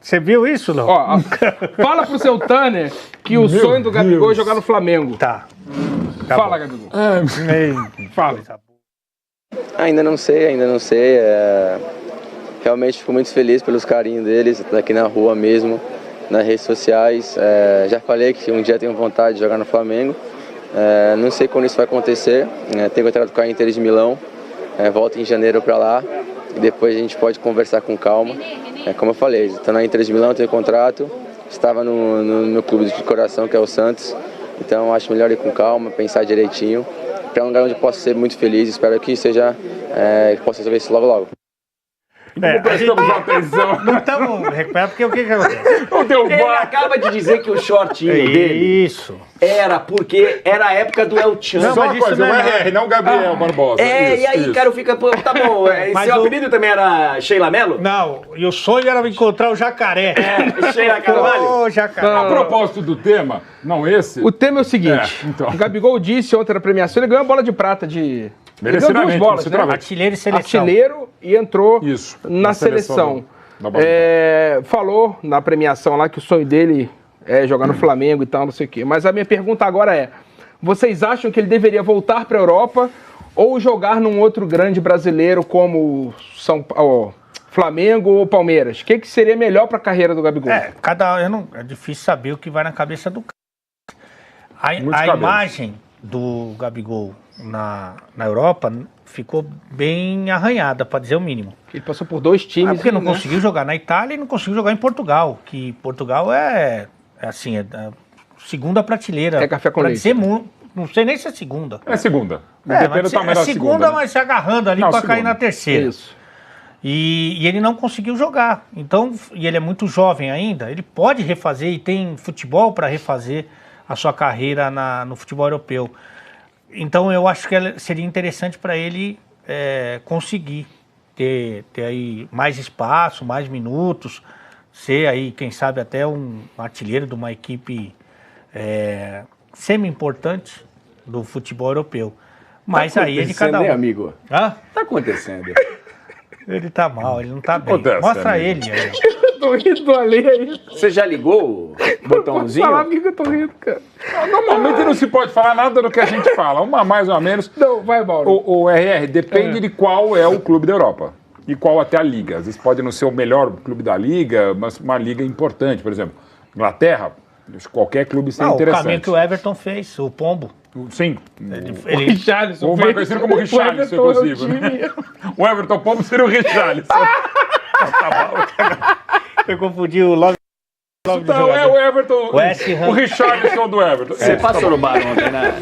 Você viu isso, não? Ó, fala pro seu Tanner que o sonho do Gabigol é jogar no Flamengo. Tá. Fala, Gabigol. Fala. Ainda não sei. Realmente fico muito feliz pelos carinhos deles, aqui na rua mesmo, nas redes sociais. Já falei que um dia tenho vontade de jogar no Flamengo. Não sei quando isso vai acontecer. Tenho contrato com a Inter de Milão. Volto em janeiro para lá. E depois a gente pode conversar com calma. Como eu falei, estou na Inter de Milão, tenho contrato. Estava no meu clube de coração, que é o Santos. Então acho melhor ir com calma, pensar direitinho. Para um lugar onde eu posso ser muito feliz. Espero que possa resolver isso logo logo. Prestamos atenção. Não estamos recuperando, porque o que acontece? Ele acaba de dizer que o shortinho dele porque era a época do El Chan. Só uma coisa, o RR, não o Gabriel Barbosa. E aí, cara, fica, pô, tá bom. Seu apelido também era Sheila Mello? Não, e o sonho era encontrar o jacaré. Sheila Carvalho? Ô, jacaré. A propósito do tema, não esse. O tema é o seguinte: então. o Gabigol disse ontem na premiação, ele ganhou a bola de prata de. Ele ganhou duas bolas, né? Artilheiro e seleção. Artilheiro e entrou na seleção. Falou na premiação lá que o sonho dele é jogar no Flamengo e tal, não sei o quê. Mas a minha pergunta agora é: vocês acham que ele deveria voltar para a Europa ou jogar num outro grande brasileiro como Flamengo ou Palmeiras? O que seria melhor para a carreira do Gabigol? É difícil saber o que vai na cabeça do cara. A imagem do Gabigol na Europa ficou bem arranhada, para dizer o mínimo. Ele passou por dois times. Porque não conseguiu jogar na Itália e não conseguiu jogar em Portugal, que Portugal é segunda prateleira. É café com leite. Dizer, não sei nem se é segunda. É segunda. Segunda, mas se agarrando ali para cair na terceira. Isso. E ele não conseguiu jogar. Então, e ele é muito jovem ainda, ele pode refazer e tem futebol para refazer a sua carreira no futebol europeu. Então eu acho que seria interessante para ele conseguir ter aí mais espaço, mais minutos, ser aí, quem sabe, até um artilheiro de uma equipe semi-importante do futebol europeu. Mas aí ele cada um. Amigo? Hã? Tá acontecendo. Ele tá mal, ele não tá bem. Acontece, Mostra amigo. ele aí. Tô rindo ali aí. Você já ligou o botãozinho? Pode falar, amigo, eu tô rindo, cara. Normalmente não se pode falar nada do que a gente fala, uma mais ou menos. Não, vai, Mauro. O RR depende de qual é o clube da Europa e qual até a liga. Às vezes pode não ser o melhor clube da liga, mas uma liga importante. Por exemplo, Inglaterra, qualquer clube seria interessante. O caminho que o Everton fez, o Pombo. Sim. O Richarlison. O mais conhecido como Richarlison, inclusive. O Everton Pombo seria o Richarlison. Eu confundi o Love. Então é o Everton, o Richarlison do Everton. Você passou no bar ontem, né?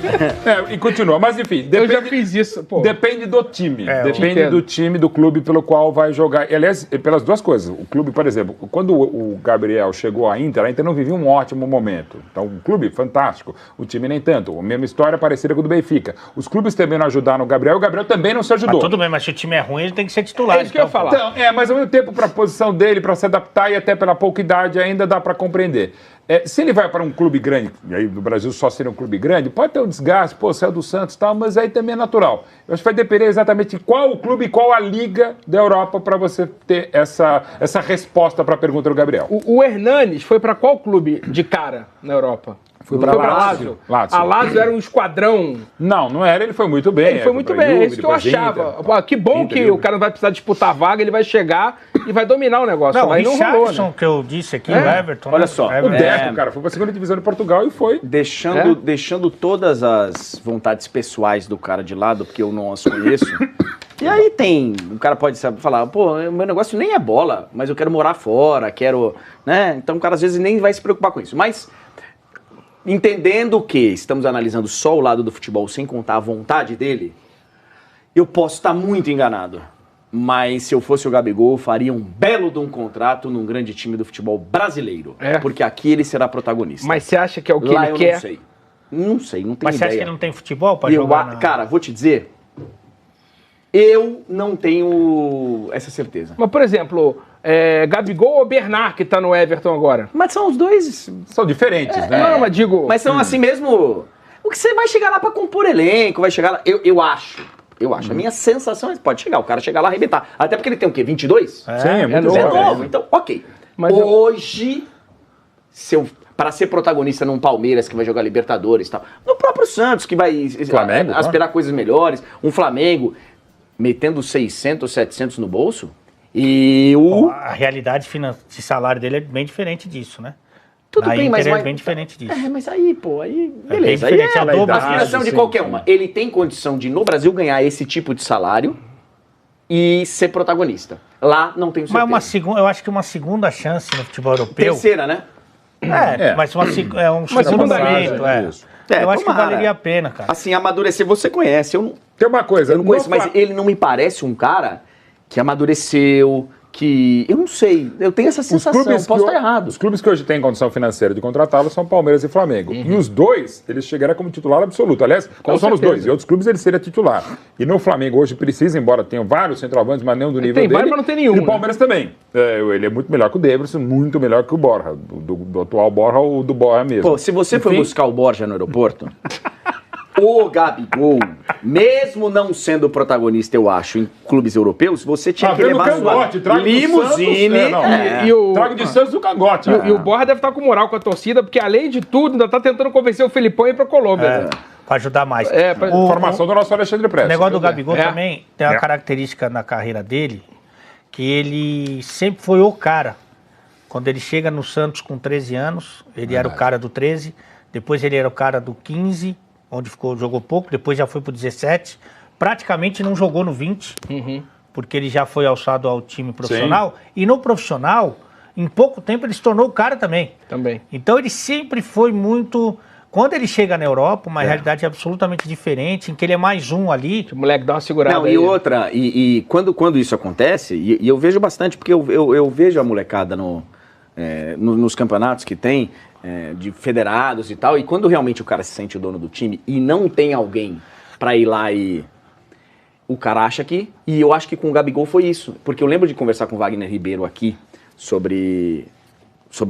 E continua. Mas enfim, Eu já fiz isso, pô. depende do time. Depende entendo. do time, do clube pelo qual vai jogar. E, aliás, pelas duas coisas. O clube, por exemplo, quando o Gabriel chegou à Inter, a Inter não vivia um ótimo momento. Então, um clube fantástico, o time nem tanto. A mesma história parecida com o do Benfica. Os clubes também não ajudaram o Gabriel também não se ajudou. Tudo bem, mas se o time é ruim, ele tem que ser titular. É isso que eu ia falar. Então, mas ao mesmo tempo, para a posição dele, para se adaptar e até pela pouca idade, ainda dá para compreender. Se ele vai para um clube grande, e aí no Brasil só seria um clube grande, pode ter um desgaste, saiu do Santos e tal, mas aí também é natural. Eu acho que vai depender exatamente de qual o clube e qual a liga da Europa para você ter essa resposta para a pergunta do Gabriel. O Hernanes foi para qual clube de cara na Europa? Foi para Lazio. A Lazio era um esquadrão. Não era, ele foi muito bem. Ele foi muito bem, é isso que eu achava. Que bom que o cara não vai precisar disputar a vaga, ele vai chegar e vai dominar o negócio. Não, mas o não rolou, né? que eu disse aqui, o Everton. Olha só, O Deco, cara, foi para a segunda divisão de Portugal e foi. Deixando todas as vontades pessoais do cara de lado, porque eu não as conheço. E aí o cara pode falar, o meu negócio nem é bola, mas eu quero morar fora, né? Então o cara às vezes nem vai se preocupar com isso. Mas entendendo que estamos analisando só o lado do futebol, sem contar a vontade dele, eu posso estar muito enganado. Mas se eu fosse o Gabigol, eu faria um belo de um contrato num grande time do futebol brasileiro. Porque aqui ele será protagonista. Mas você acha que é o que Lá ele eu quer? não sei. Não sei, não tenho Mas você ideia. acha que ele não tem futebol para jogar? Cara, vou te dizer, eu não tenho essa certeza. Mas, por exemplo, Gabigol ou Bernard, que tá no Everton agora? Mas são os dois. São diferentes, né? Não, mas digo... Mas são assim mesmo. O que você vai chegar lá pra compor elenco, vai chegar lá. Eu acho. A minha sensação é que pode chegar, o cara chegar lá e arrebentar. Até porque ele tem o quê? 22? Sim, é muito É jovem. novo, então, ok. Hoje, para ser protagonista num Palmeiras que vai jogar Libertadores e tal, no próprio Santos que vai aspirar coisas melhores, um Flamengo metendo 600, 700 no bolso, e a realidade de salário dele é bem diferente disso, né? Tudo bem, mas é bem diferente disso. Mas aí, beleza. Aí é a aspiração de qualquer uma. Ele tem condição de, no Brasil, ganhar esse tipo de salário e ser protagonista. Lá não tenho certeza. Mas eu acho que uma segunda chance no futebol europeu... Terceira, né? Mas um segundo momento, eu acho que valeria a pena, cara. Assim, amadurecer, você conhece. Tem uma coisa... Eu não conheço, mas ele não me parece um cara que amadureceu... Eu não sei, eu tenho essa sensação, posso estar errado. Os clubes que hoje têm condição financeira de contratá-lo são Palmeiras e Flamengo. E os dois, eles chegaram como titular absoluto. Aliás, não são os dois, e outros clubes ele seria titular. E no Flamengo hoje precisa, embora tenha vários centroavantes, mas nenhum do nível dele. Mas não tem nenhum. E no Palmeiras também. Ele é muito melhor que o Davidson, muito melhor que o Borja. Do atual Borja ou do Borja mesmo. Pô, se você for buscar o Borja no aeroporto... O Gabigol, mesmo não sendo protagonista, eu acho, em clubes europeus, você tinha que levar sua limusine. Trago de Santos do cangote. E o Borja deve estar com moral com a torcida, porque além de tudo, ainda está tentando convencer o Felipão a ir para a Colômbia. Para ajudar mais. Formação do nosso Alexandre Prestes. O negócio do Gabigol também tem uma característica na carreira dele, que ele sempre foi o cara. Quando ele chega no Santos com 13 anos, ele era o cara do 13, depois ele era o cara do 15, onde jogou pouco, depois já foi pro 17, praticamente não jogou no 20, porque ele já foi alçado ao time profissional, e no profissional, em pouco tempo ele se tornou o cara também. Então ele sempre foi muito... Quando ele chega na Europa, uma realidade absolutamente diferente, em que ele é mais um ali. O moleque dá uma segurada. Não, e outra, quando isso acontece, e eu vejo bastante, porque eu vejo a molecada nos campeonatos que tem, de federados e tal, e quando realmente o cara se sente o dono do time e não tem alguém pra ir lá e... O cara acha que... E eu acho que com o Gabigol foi isso. Porque eu lembro de conversar com o Wagner Ribeiro aqui sobre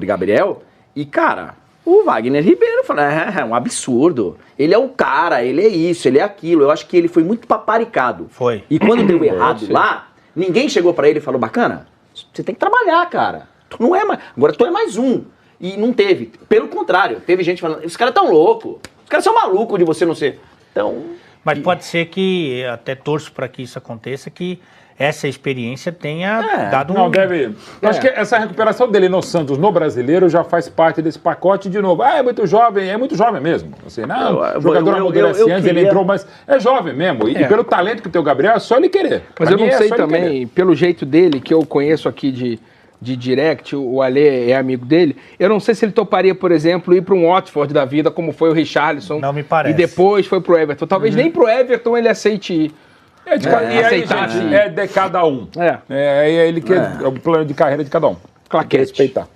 Gabriel, e cara, o Wagner Ribeiro falou, é um absurdo. Ele é o cara, ele é isso, ele é aquilo. Eu acho que ele foi muito paparicado. Foi. E quando deu errado lá, ninguém chegou pra ele e falou, bacana, você tem que trabalhar, cara. Tu não é mais... Agora tu é mais um. E não teve. Pelo contrário, teve gente falando, os caras tão loucos, os caras são malucos de você não ser. Então... Mas pode ser que, até torço para que isso aconteça, que essa experiência tenha dado Acho que essa recuperação dele no Santos, no Brasileiro, já faz parte desse pacote de novo. É muito jovem mesmo. Assim, o jogador amadurece antes, ele entrou, mas é jovem mesmo. E pelo talento que tem o Gabriel, é só ele querer. Mas eu não sei também, pelo jeito dele, que eu conheço aqui de direct, o Alê é amigo dele, eu não sei se ele toparia, por exemplo, ir para um Watford da vida, como foi o Richarlison. Não me parece. E depois foi pro Everton. Talvez nem pro Everton ele aceite ir. E aí, gente, é de cada um. É ele que é o plano de carreira de cada um. Claquete. Respeitar.